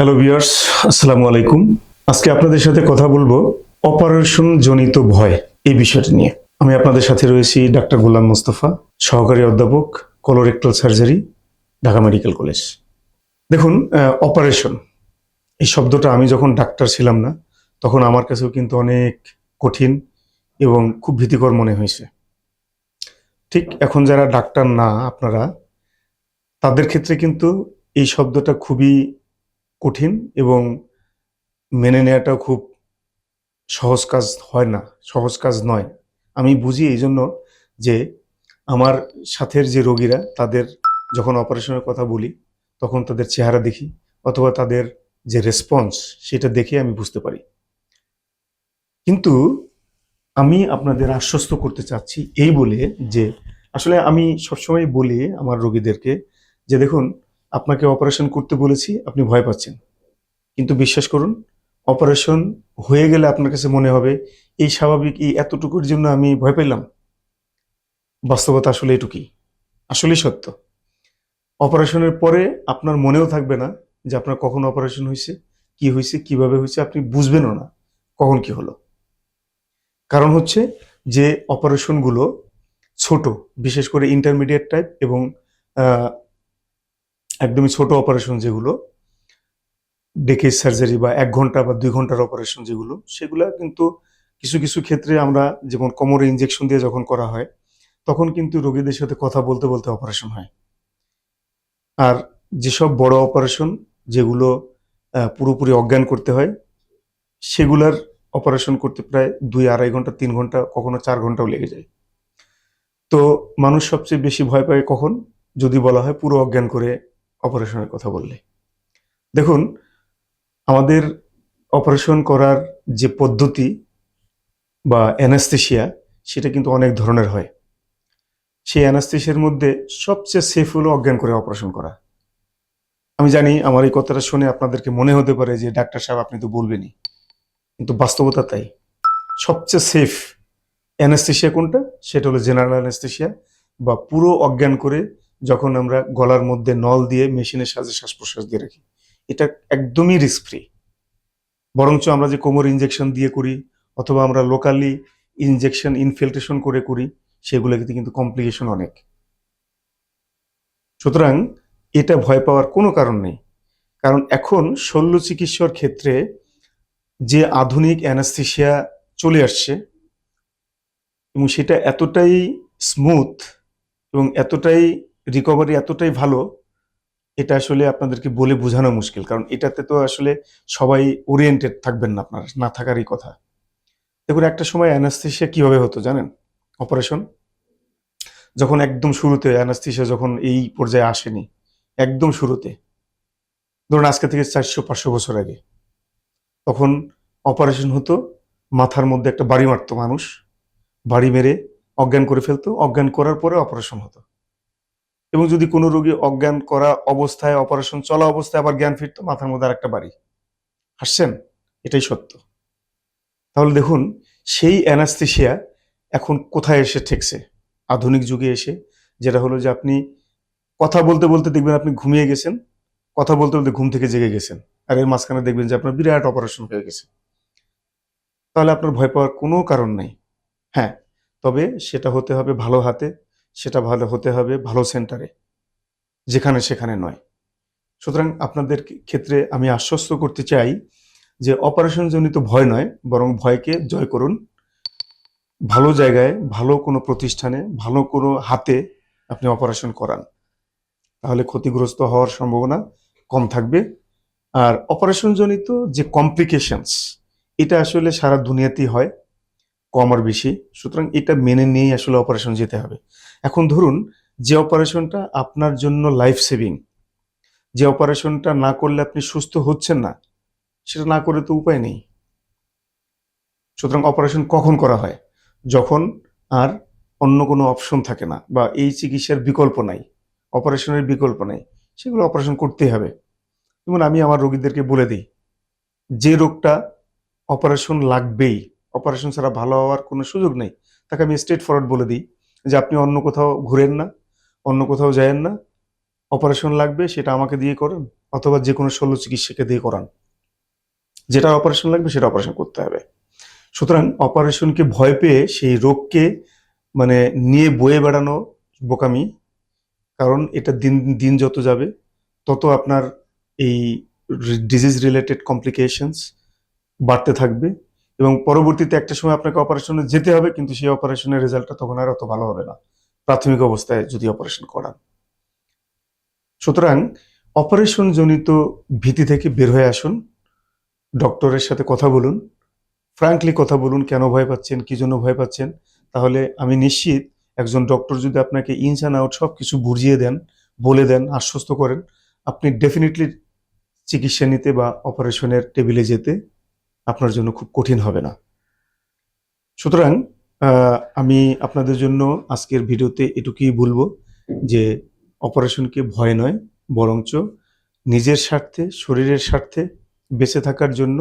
Hello viewers, আসসালামু আলাইকুম। আজকে আপনাদের সাথে কথা বলবো অপারেশন জনিত ভয় এই বিষয়টা নিয়ে। আমি আপনাদের সাথে রয়েছি ডাক্তার গোলাম মোস্তফা, সহকারী অধ্যাপক, colorectal surgery, Dhaka medical college. দেখুন, অপারেশন এই শব্দটা আমি যখন ডাক্তার ছিলাম না তখন আমার কাছেও কিন্তু অনেক কঠিন এবং খুব ভীতিকর মনে হয়েছে। ঠিক এখন যারা ডাক্তার না আপনারা, তাদের ক্ষেত্রে কিন্তু এই শব্দটা খুবই কঠিন এবং মেনে নেওয়াটাও খুব সহজ কাজ হয় না, সহজ কাজ নয়। আমি বুঝি এই জন্য যে আমার সাথের যে রোগীরা তাদের যখন অপারেশনের কথা বলি তখন তাদের চেহারা দেখি অথবা তাদের যে রেসপন্স সেটা দেখে আমি বুঝতে পারি। কিন্তু আমি আপনাদের আশ্বস্ত করতে চাচ্ছি এই বলে যে আসলে আমি সবসময় বলি আমার রোগীদেরকে যে দেখুন, আপনাকে অপারেশন করতে বলেছি, আপনি ভয় পাচ্ছেন, কিন্তু বিশ্বাস করুন, অপারেশন হয়ে গেলে আপনার কাছে মনে হবে এই স্বাভাবিক, এই এতটুকুর জন্য আমি ভয় পেলাম। বাস্তবতা আসলে এটুকুই, আসলেই সত্য। অপারেশনের পরে আপনার মনেও থাকবে না যে আপনার কখন অপারেশন হয়েছে, কিভাবে হয়েছে, আপনি বুঝবেনও না কখন কি হলো। কারণ হচ্ছে যে অপারেশনগুলো ছোট, বিশেষ করে ইন্টারমিডিয়েট টাইপ এবং আহ, একদমই ছোট অপারেশন যেগুলো ডেকেজ সার্জারি বা 1 ঘন্টা বা 2 ঘন্টার অপারেশন যেগুলো, সেগুলা কিন্তু কিছু কিছু ক্ষেত্রে আমরা যেমন কোমরে ইনজেকশন দিয়ে যখন করা হয় তখন কিন্তু রোগীদের সাথে কথা বলতে বলতে অপারেশন হয়। আর যেসব বড় অপারেশন যেগুলো পুরোপুরি অজ্ঞান করতে হয়, সেগুলার অপারেশন করতে প্রায় 2-2.5 ঘন্টা, 3 ঘন্টা, কখনো 4 ঘন্টাও লেগে যায়। তো মানুষ সবচেয়ে বেশি ভয় পায় কখন, যদি বলা হয় পুরো অজ্ঞান করে অপারেশনের কথা বললে। দেখুন, আমাদের অপারেশন করার যে পদ্ধতি বা অ্যানাস্থেশিয়া, সেটা কিন্তু অনেক ধরনের হয়। সেই অ্যানাস্থেশিয়ার মধ্যে সবচেয়ে সেফ হলো অজ্ঞান করে অপারেশন করা। আমি জানি আমার এই কথাটা শুনে আপনাদেরকে মনে হতে পারে যে ডাক্তার সাহেব আপনি তো বলবেনই, কিন্তু বাস্তবতা তাই। সবচেয়ে সেফ অ্যানাস্থেশিয়া কোনটা? সেটা হলো জেনারেল অ্যানাস্থেশিয়া, বা পুরো অজ্ঞান করে যখন আমরা গলার মধ্যে নল দিয়ে মেশিনের সাহায্যে শ্বাস প্রশ্বাস দিয়ে রাখি। এটা একদমই রিস্ক ফ্রি। বরঞ্চ আমরা যে কোমর ইনজেকশন দিয়ে করি অথবা আমরা লোকালি ইনজেকশন ইনফিল্ট্রেশন করে করি, সেগুলোতে কিন্তু কমপ্লিকেশন অনেক। সুতরাং এটা ভয় পাওয়ার কোনো কারণ নেই। কারণ এখন শল্য চিকিৎসার ক্ষেত্রে যে আধুনিক অ্যানাস্থেশিয়া চলে আসছে এবং সেটা এতটাই স্মুথ এবং এতটাই রিকভারি এতটাই ভালো, এটা আসলে আপনাদেরকে বলে বোঝানো মুশকিল। কারণ এটাতে তো আসলে সবাই ওরিয়েন্টেড থাকবেন না, আপনার না থাকারই কথা। দেখুন, একটা সময় অ্যানাস্থেশিয়া কিভাবে হতো জানেন? অপারেশন যখন একদম শুরুতে, অ্যানাস্থেশিয়া যখন এই পর্যায়ে আসেনি, একদম শুরুতে, ধরুন আজকে থেকে 400-500 বছর আগে, তখন অপারেশন হতো, মাথার মধ্যে একটা বাড়ি মারতো মানুষ, বাড়ি মেরে অজ্ঞান করে ফেলতো, অজ্ঞান করার পরে অপারেশন হতো। এবং যদি কোনো রোগী অজ্ঞান করা অবস্থায়, অপারেশন চলা অবস্থায় আবার জ্ঞান ফিরতো, মাথার মধ্যে আরেকটা বাড়ি। হাসছেন? এটাই সত্য। তাহলে দেখুন, সেই অ্যানাস্থেশিয়া এখন কোথায় এসে ঠেকছে? আধুনিক যুগে এসে, যেটা হলো যে আপনি কথা বলতে বলতে দেখবেন আপনি ঘুমিয়ে গেছেন, কথা বলতে বলতে ঘুম থেকে জেগে গেছেন, আর এর মাঝখানে দেখবেন যে আপনার বিরাট অপারেশন হয়ে গেছে। তাহলে আপনার ভয় পাওয়ার কোনো কারণ নেই। হ্যাঁ, তবে সেটা হতে হবে ভালো হাতে, সেটা ভালো হতে হবে ভালো সেন্টারে, যেখানে সেখানে নয়। সুতরাং আপনাদের ক্ষেত্রে আমি আশ্বস্ত করতে চাই যে অপারেশন জনিত ভয় নয়, বরং ভয়কে জয় করুন। ভালো জায়গায়, ভালো কোনো প্রতিষ্ঠানে, ভালো কোনো হাতে আপনি অপারেশন করান, তাহলে ক্ষতিগ্রস্ত হওয়ার সম্ভাবনা কম থাকবে। আর অপারেশন জনিত যে কমপ্লিকেশনস, এটা আসলে সারা দুনিয়াতেই হয়, কম আর বেশি। সুতরাং এটা মেনে নিয়েই আসলে অপারেশন যেতে হবে। এখন ধরুন, যে অপারেশনটা আপনার জন্য লাইফ সেভিং, যে অপারেশনটা না করলে আপনি সুস্থ হচ্ছেন না, সেটা না করে তো উপায় নেই। সুতরাং অপারেশন কখন করা হয়? যখন আর অন্য কোনো অপশন থাকে না, বা এই চিকিৎসার বিকল্প নাই, অপারেশনের বিকল্প নাই, সেগুলো অপারেশন করতেই হবে। যেমন আমি আমার রোগীদেরকে বলে দিই, যে রোগটা অপারেশন লাগবেই, অপারেশন ছাড়া ভালো হওয়ার কোনো সুযোগ নেই, তাকে আমি স্ট্রেট ফরওয়ার্ড বলে দিই যে আপনি অন্য কোথাও ঘুরেন না, অন্য কোথাও যায়েন না, অপারেশন লাগবে সেটা আমাকে দিয়ে করেন, অথবা যে কোনো শল্য চিকিৎসাকে দিয়ে করান। যেটা অপারেশন লাগবে সেটা অপারেশন করতে হবে। সুতরাং অপারেশনকে ভয় পেয়ে সেই রোগকে মানে নিয়ে বয়ে বেড়ানো বোকামি। কারণ এটা দিন দিন যত যাবে তত আপনার এই ডিজিজ রিলেটেড কমপ্লিকেশনস বাড়তে থাকবে এবং পরবর্তীতে একটা সময় আপনাকে অপারেশনে যেতে হবে, কিন্তু সেই অপারেশনের রেজাল্টটা তখন আর অত ভালো হবে না প্রাথমিক অবস্থায় যদি অপারেশন করান। সুতরাং অপারেশন জনিত ভীতি থেকে বের হয়ে আসুন, ডক্টরের সাথে কথা বলুন, ফ্র্যাঙ্কলি কথা বলুন কেন ভয় পাচ্ছেন, কি জন্য ভয় পাচ্ছেন। তাহলে আমি নিশ্চিত একজন ডক্টর যদি আপনাকে ইনস অ্যান্ড আউট সব কিছু বুঝিয়ে দেন, বলে দেন, আশ্বস্ত করেন, আপনি ডেফিনেটলি চিকিৎসা নিতে বা অপারেশনের টেবিলে যেতে আপনার জন্য খুব কঠিন হবে না। সুতরাং আমি আপনাদের জন্য আজকের ভিডিওতে এটুকুই বলবো যে অপারেশনকে ভয় নয়, বরঞ্চ নিজের স্বার্থে, শরীরের স্বার্থে বেঁচে থাকার জন্য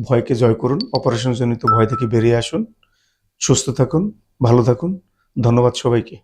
ভয়কে জয় করুন। অপারেশনজনিত ভয় থেকে বেরিয়ে আসুন। সুস্থ থাকুন, ভালো থাকুন। ধন্যবাদ সবাইকে।